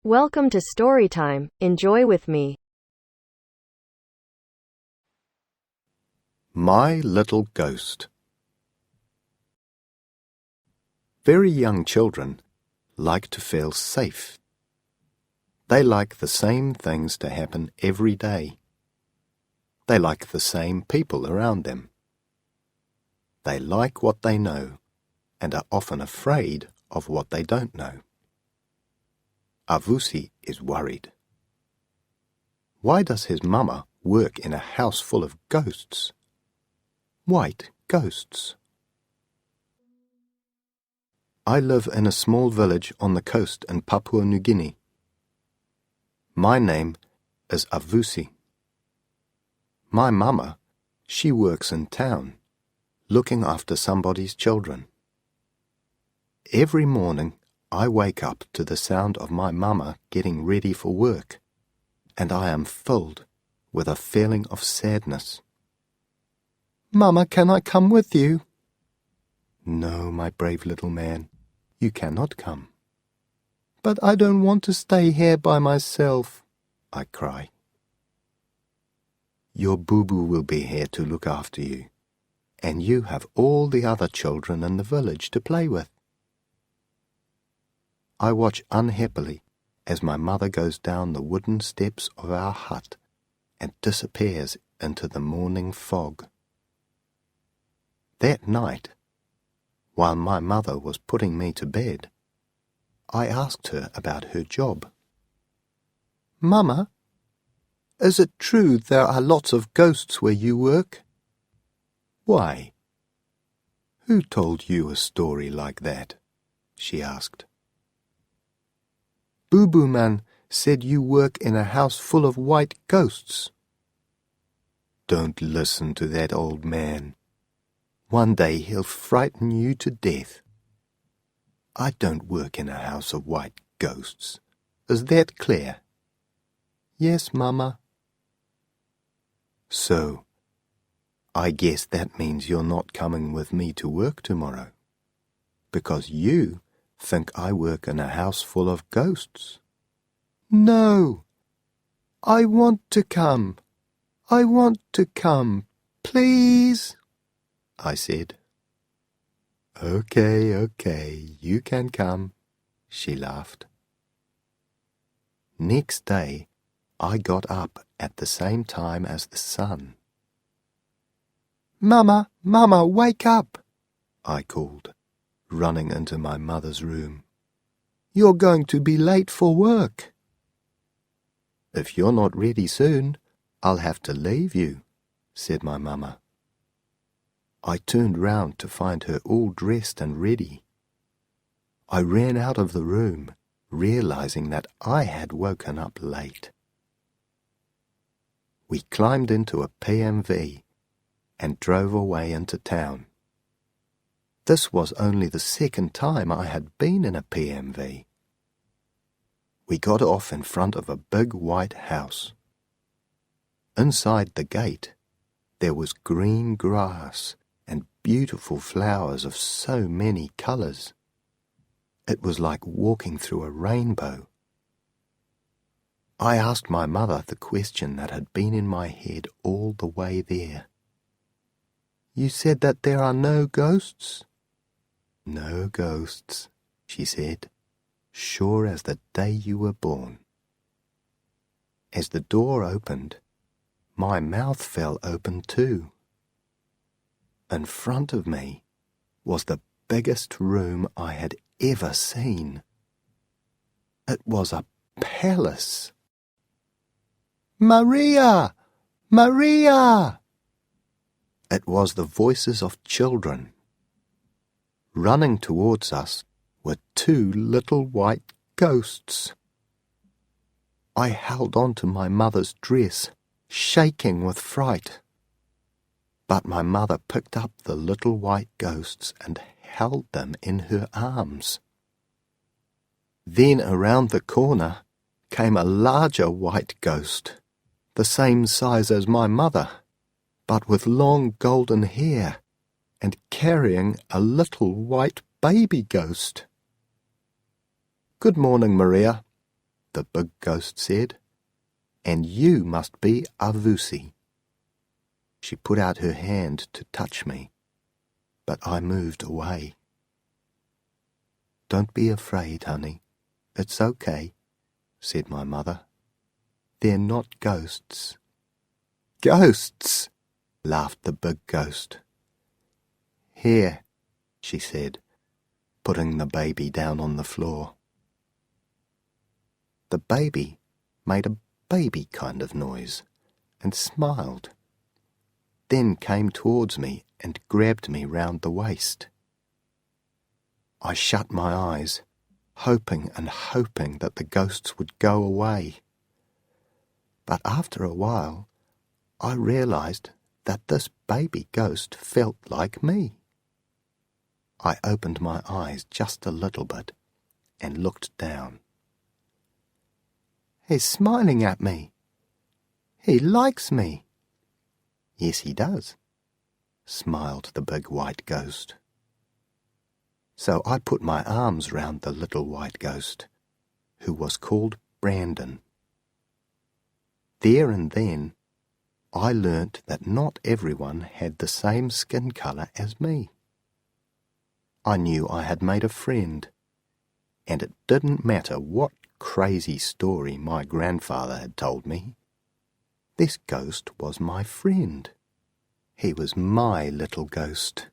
Welcome to Storytime. Enjoy with me. My Little Ghost. Very young children like to feel safe. They like the same things to happen every day. They like the same people around them. They like what they know and are often afraid of what they don't know. Avusi is worried. Why does his mama work in a house full of ghosts? White ghosts. I live in a small village on the coast in Papua New Guinea. My name is Avusi. My mama, she works in town, looking after somebody's children. Every morning I wake up to the sound of my mama getting ready for work, and I am filled with a feeling of sadness. "Mama, can I come with you?" "No, my brave little man, you cannot come." "But I don't want to stay here by myself," I cry. "Your boo-boo will be here to look after you, and you have all the other children in the village to play with." I watch unhappily as my mother goes down the wooden steps of our hut and disappears into the morning fog. That night, while my mother was putting me to bed, I asked her about her job. "Mama, is it true there are lots of ghosts where you work?" "Why? Who told you a story like that?" she asked. "Boo-boo man said you work in a house full of white ghosts." "Don't listen to that old man. One day he'll frighten you to death. I don't work in a house of white ghosts. Is that clear?" "Yes, Mama." "So, I guess that means you're not coming with me to work tomorrow, because you think I work in a house full of ghosts." "No, I want to come. I want to come, please," I said. Okay, you can come," she laughed. Next day, I got up at the same time as the sun. Mama, wake up," I called, running into my mother's room. "You're going to be late for work." "If you're not ready soon, I'll have to leave you," said my mama. I turned round to find her all dressed and ready. I ran out of the room, realizing that I had woken up late. We climbed into a PMV and drove away into town. This was only the second time I had been in a PMV. We got off in front of a big white house. Inside the gate, there was green grass and beautiful flowers of so many colors. It was like walking through a rainbow. I asked my mother the question that had been in my head all the way there. "You said that there are no ghosts?" "No ghosts," she said, "sure as the day you were born." As the door opened, my mouth fell open too. In front of me was the biggest room I had ever seen. It was a palace. "Maria! Maria!" It was the voices of children. Running towards us were two little white ghosts. I held on to my mother's dress, shaking with fright. But my mother picked up the little white ghosts and held them in her arms. Then around the corner came a larger white ghost, the same size as my mother, but with long golden hair and carrying a little white baby ghost. "Good morning, Maria. the big ghost said, "and you must be Avusi." She put out her hand to touch me, but I moved away. "Don't be afraid, honey. It's okay," said my mother. "They're not ghosts." "Ghosts!" laughed the big ghost. "Here," she said, putting the baby down on the floor. The baby made a baby kind of noise and smiled, then came towards me and grabbed me round the waist. I shut my eyes, hoping and hoping that the ghosts would go away. But after a while, I realized that this baby ghost felt like me. I opened my eyes just a little bit and looked down. "He's smiling at me. He likes me." "Yes, he does," smiled the big white ghost. So I put my arms round the little white ghost, who was called Brandon. There and then, I learnt that not everyone had the same skin colour as me. I knew I had made a friend, and it didn't matter what crazy story my grandfather had told me. This ghost was my friend. He was my little ghost.